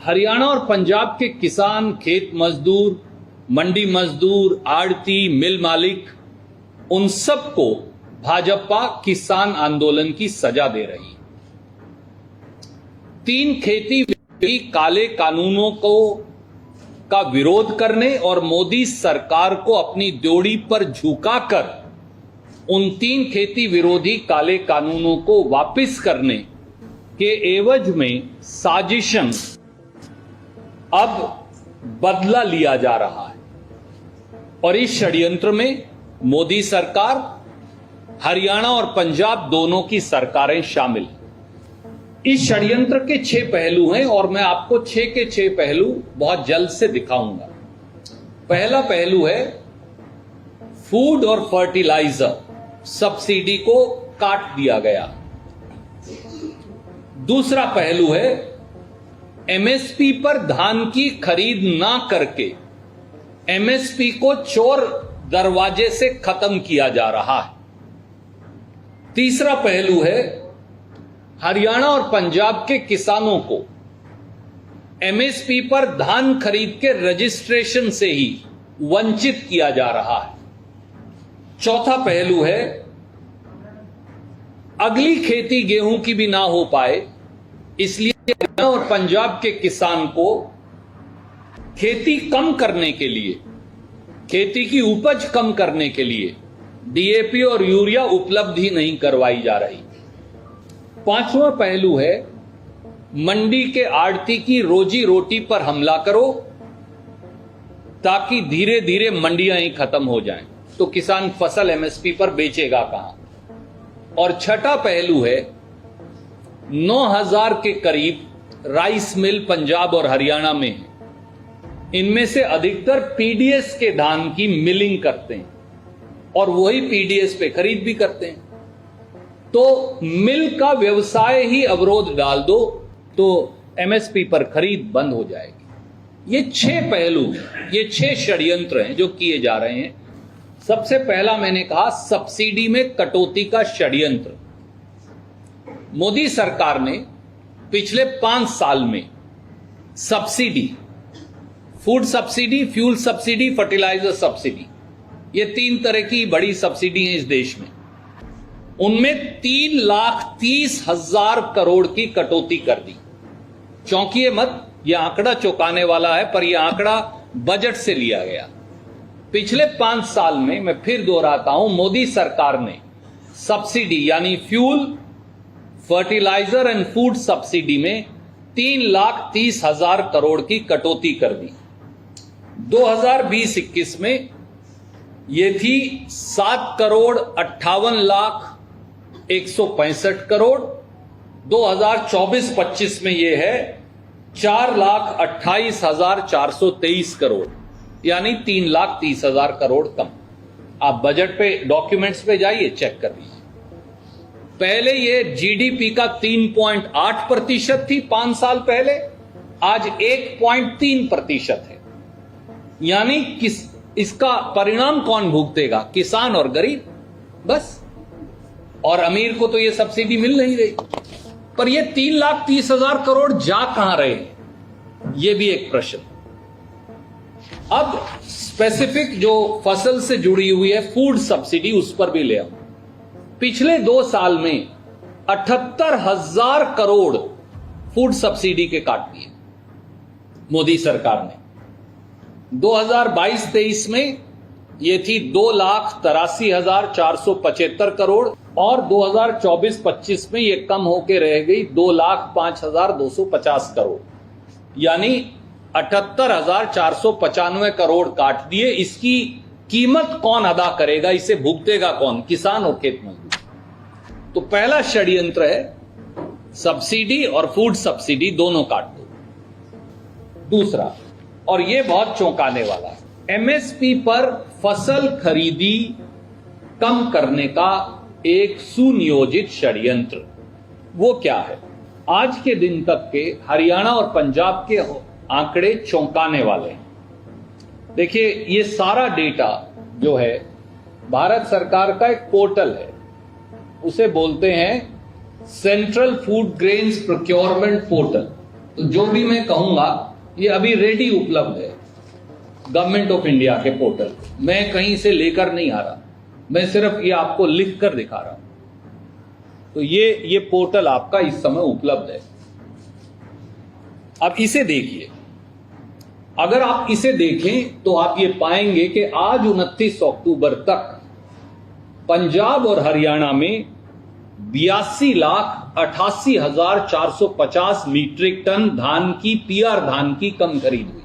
हरियाणा और पंजाब के किसान, खेत मजदूर, मंडी मजदूर, आड़ती, मिल मालिक, उन सबको भाजपा किसान आंदोलन की सजा दे रही है। 3 खेती विरोधी काले कानूनों का विरोध करने और मोदी सरकार को अपनी ड्योढ़ी पर झुकाकर उन 3 खेती विरोधी काले कानूनों को वापस करने के एवज में साजिशन अब बदला लिया जा रहा है और इस षड्यंत्र में मोदी सरकार, हरियाणा और पंजाब दोनों की सरकारें शामिल हैं। इस षड्यंत्र के 6 पहलू हैं और मैं आपको 6 के 6 पहलू बहुत जल्द से दिखाऊंगा। पहला पहलू है फूड और फर्टिलाइजर सब्सिडी को काट दिया गया। दूसरा पहलू है एमएसपी पर धान की खरीद ना करके एमएसपी को चोर दरवाजे से खत्म किया जा रहा है। तीसरा पहलू है हरियाणा और पंजाब के किसानों को एमएसपी पर धान खरीद के रजिस्ट्रेशन से ही वंचित किया जा रहा है। चौथा पहलू है अगली खेती गेहूं की भी ना हो पाए, इसलिए हरियाणा और पंजाब के किसान को खेती कम करने के लिए, खेती की उपज कम करने के लिए डीएपी और यूरिया उपलब्ध ही नहीं करवाई जा रही। पांचवा पहलू है मंडी के आड़ती की रोजी रोटी पर हमला करो ताकि धीरे धीरे मंडियां ही खत्म हो जाएं, तो किसान फसल एमएसपी पर बेचेगा कहां। और छठा पहलू है 9000 के करीब राइस मिल पंजाब और हरियाणा में है। इनमें से अधिकतर पीडीएस के धान की मिलिंग करते हैं और वही पीडीएस पे खरीद भी करते हैं। तो मिल का व्यवसाय ही अवरोध डाल दो तो एमएसपी पर खरीद बंद हो जाएगी। ये 6 पहलू, ये 6 षड्यंत्र हैं जो किए जा रहे हैं। सबसे पहला मैंने कहा सब्सिडी में कटौती का षड्यंत्र। मोदी सरकार ने पिछले 5 साल में subsidy, food subsidy, fuel subsidy, fertiliser subsidy, ये 3 तरह की बड़ी सब्सिडी हैं इस देश में, उनमें 3,30,000 करोड़ की कटौती कर दी। चौंकिए मत, यह आंकड़ा चौंकाने वाला है, पर यह आंकड़ा बजट से लिया गया। पिछले 5 साल में, मैं फिर दोहराता हूं, मोदी सरकार ने सब्सिडी यानी fuel, fertiliser and food subsidy में 3,30,000 करोड़ की कटौती कर दी। 2020-21 में यह थी 7,58,165 करोड़। 2024-25 में यह है 4,28,423 करोड़, यानी 3,30,000 करोड़ कम। आप बजट पे, डॉक्यूमेंट्स पे जाइए, चेक कर लीजिए। पहले ये जीडीपी का 3.8% थी 5 साल पहले, आज 1.3% है। यानी इसका परिणाम कौन भुगतेगा? किसान और गरीब, बस। और अमीर को तो ये सब्सिडी मिल नहीं रही। पर ये 3,30,000 करोड़ जा कहां रहे, ये भी एक प्रश्न। अब स्पेसिफिक जो फसल से जुड़ी हुई है फूड सब्सिडी, उस पर भी ले आऊं। पिछले 2 साल में 78,000 करोड़ फूड सब्सिडी के काट दिए मोदी सरकार ने। 2022-23 में यह थी 2,83,475 करोड़ और 2024-25 में यह कम होकर रह गई 2,05,250 करोड़, यानी 78,495 करोड़ काट दिए। इसकी कीमत कौन अदा करेगा, इसे भुगतेगा कौन? किसान और खेत मजदूर। तो पहला षड्यंत्र है सब्सिडी और फूड सब्सिडी दोनों काट दो। दूसरा, और यह बहुत चौंकाने वाला है, एमएसपी पर फसल खरीदी कम करने का एक सुनियोजित षड्यंत्र। वो क्या है? आज के दिन तक के हरियाणा और पंजाब के आंकड़े चौंकाने वाले हैं। देखिए, ये सारा डेटा जो है भारत सरकार का एक पोर्टल है, उसे बोलते हैं central food grains procurement portal. तो जो भी मैं कहूंगा ये अभी रेडी उपलब्ध है गवर्नमेंट ऑफ इंडिया के पोर्टल। मैं कहीं से लेकर नहीं आ रहा, मैं सिर्फ ये आपको लिख कर दिखा रहा हूं। तो ये पोर्टल आपका इस समय उपलब्ध है। अब इसे देखिए, अगर आप इसे देखें तो आप ये पाएंगे कि आज 29 अक्टूबर तक पंजाब और हरियाणा में 82,88,450 मीट्रिक टन धान की, पीआर धान की कम खरीद हुई।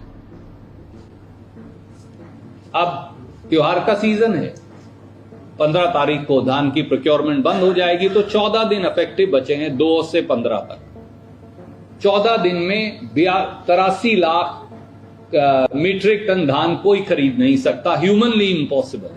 अब त्योहार का सीजन है, 15 तारीख को धान की प्रोक्योरमेंट बंद हो जाएगी, तो 14 दिन इफेक्टिव बचे हैं, 2 से 15 तक। 14 दिन में 83 लाख मीट्रिक टन धान कोई खरीद नहीं सकता, ह्यूमनली इम्पॉसिबल।